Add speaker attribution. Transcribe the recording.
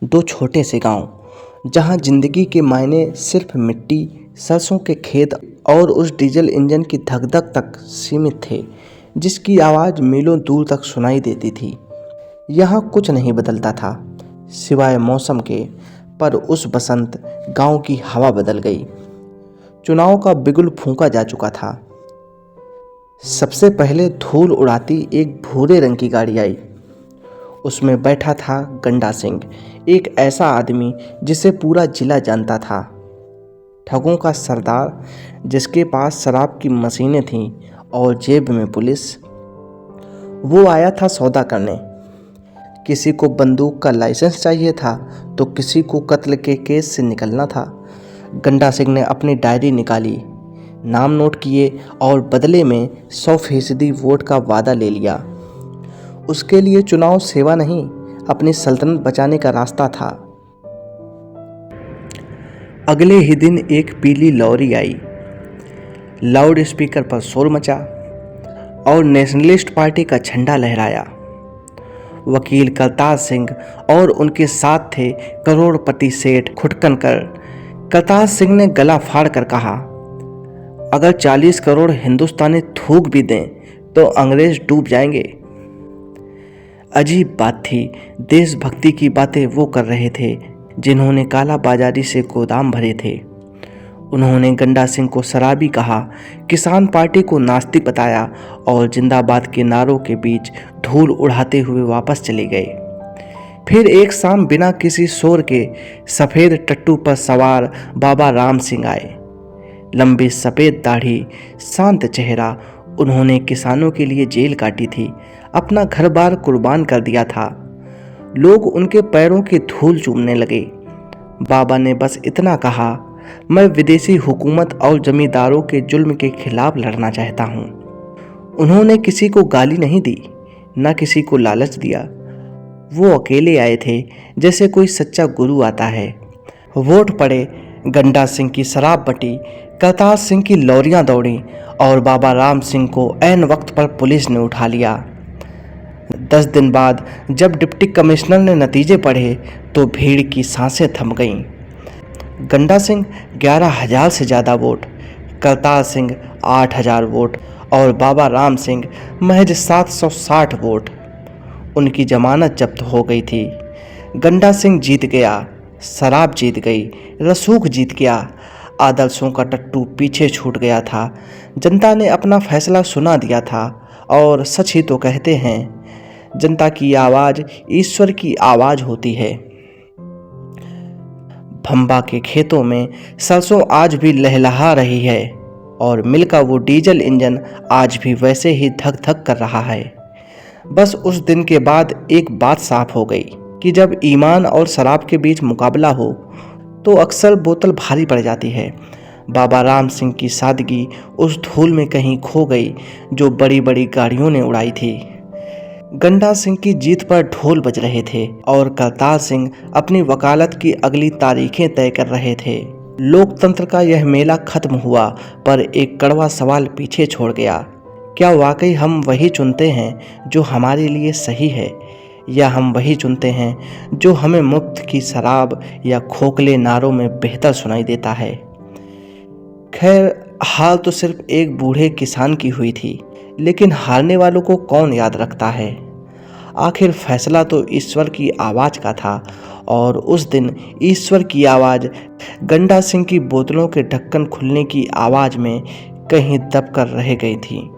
Speaker 1: दो छोटे से गांव जहां जिंदगी के मायने सिर्फ मिट्टी, सरसों के खेत और उस डीजल इंजन की धक-धक तक सीमित थे, जिसकी आवाज़ मीलों दूर तक सुनाई देती थी। यहाँ कुछ नहीं बदलता था सिवाय मौसम के, पर उस बसंत गांव की हवा बदल गई। चुनाव का बिगुल फूंका जा चुका था। सबसे पहले धूल उड़ाती एक भूरे रंग की गाड़ी आई। उसमें बैठा था गंडा सिंह, एक ऐसा आदमी जिसे पूरा जिला जानता था। ठगों का सरदार, जिसके पास शराब की मशीनें थीं और जेब में पुलिस। वो आया था सौदा करने। किसी को बंदूक का लाइसेंस चाहिए था तो किसी को कत्ल के केस से निकलना था। गंडा सिंह ने अपनी डायरी निकाली, नाम नोट किए और बदले में 100% वोट का वादा ले लिया। उसके लिए चुनाव सेवा नहीं, अपनी सल्तनत बचाने का रास्ता था। अगले ही दिन एक पीली लॉरी आई। लाउड स्पीकर पर शोर मचा और नेशनलिस्ट पार्टी का झंडा लहराया। वकील करतार सिंह और उनके साथ थे करोड़पति सेठ खुटकनकर। करतार सिंह ने गला फाड़ कर कहा, अगर 40 करोड़ हिंदुस्तानी थूक भी दें तो अंग्रेज डूब जाएंगे। अजीब बात थी, देशभक्ति की बातें वो कर रहे थे जिन्होंने काला बाजारी से गोदाम भरे थे। उन्होंने गंडा सिंह को शराबी कहा, किसान पार्टी को नास्तिक बताया और जिंदाबाद के नारों के बीच धूल उड़ाते हुए वापस चले गए। फिर एक शाम बिना किसी शोर के सफ़ेद टट्टू पर सवार बाबा राम सिंह आए। लंबी सफ़ेद दाढ़ी, शांत चेहरा। उन्होंने किसानों के लिए जेल काटी थी, अपना घर बार कुर्बान कर दिया था। लोग उनके पैरों की धूल चूमने लगे। बाबा ने बस इतना कहा, मैं विदेशी हुकूमत और जमींदारों के जुल्म के खिलाफ लड़ना चाहता हूँ। उन्होंने किसी को गाली नहीं दी, न किसी को लालच दिया। वो अकेले आए थे जैसे कोई सच्चा गुरु आता है। वोट पड़े, गंडा सिंह की शराब बटी, करतार सिंह की लॉरियां दौड़ी और बाबा राम सिंह को ऐन वक्त पर पुलिस ने उठा लिया। 10 दिन बाद जब डिप्टी कमिश्नर ने नतीजे पढ़े तो भीड़ की सांसें थम गईं। गंडा सिंह 11,000 से ज़्यादा वोट, करतार सिंह 8,000 वोट और बाबा राम सिंह महज 760 वोट। उनकी जमानत जब्त हो गई थी। गंडा सिंह जीत गया, शराब जीत गई, रसूख जीत गया। आदर्शों का टट्टू पीछे छूट गया था। जनता ने अपना फैसला सुना दिया था और सच ही तो कहते हैं, जनता की आवाज़ ईश्वर की आवाज़ होती है। भंबा के खेतों में सरसों आज भी लहलहा रही है और मिल का वो डीजल इंजन आज भी वैसे ही धक धक कर रहा है। बस उस दिन के बाद एक बात साफ हो गई कि जब ईमान और शराब के बीच मुकाबला हो तो अक्सर बोतल भारी पड़ जाती है। बाबा राम सिंह की सादगी उस धूल में कहीं खो गई जो बड़ी बड़ी गाड़ियों ने उड़ाई थी। गंडा सिंह की जीत पर ढोल बज रहे थे और करतार सिंह अपनी वकालत की अगली तारीखें तय कर रहे थे। लोकतंत्र का यह मेला खत्म हुआ, पर एक कड़वा सवाल पीछे छोड़ गया। क्या वाकई हम वही चुनते हैं जो हमारे लिए सही है, या हम वही चुनते हैं जो हमें मुफ्त की शराब या खोखले नारों में बेहतर सुनाई देता है? खैर, हार तो सिर्फ एक बूढ़े किसान की हुई थी, लेकिन हारने वालों को कौन याद रखता है? आखिर फैसला तो ईश्वर की आवाज़ का था और उस दिन ईश्वर की आवाज़ गंडा सिंह की बोतलों के ढक्कन खुलने की आवाज़ में कहीं दब कर रह गई थी।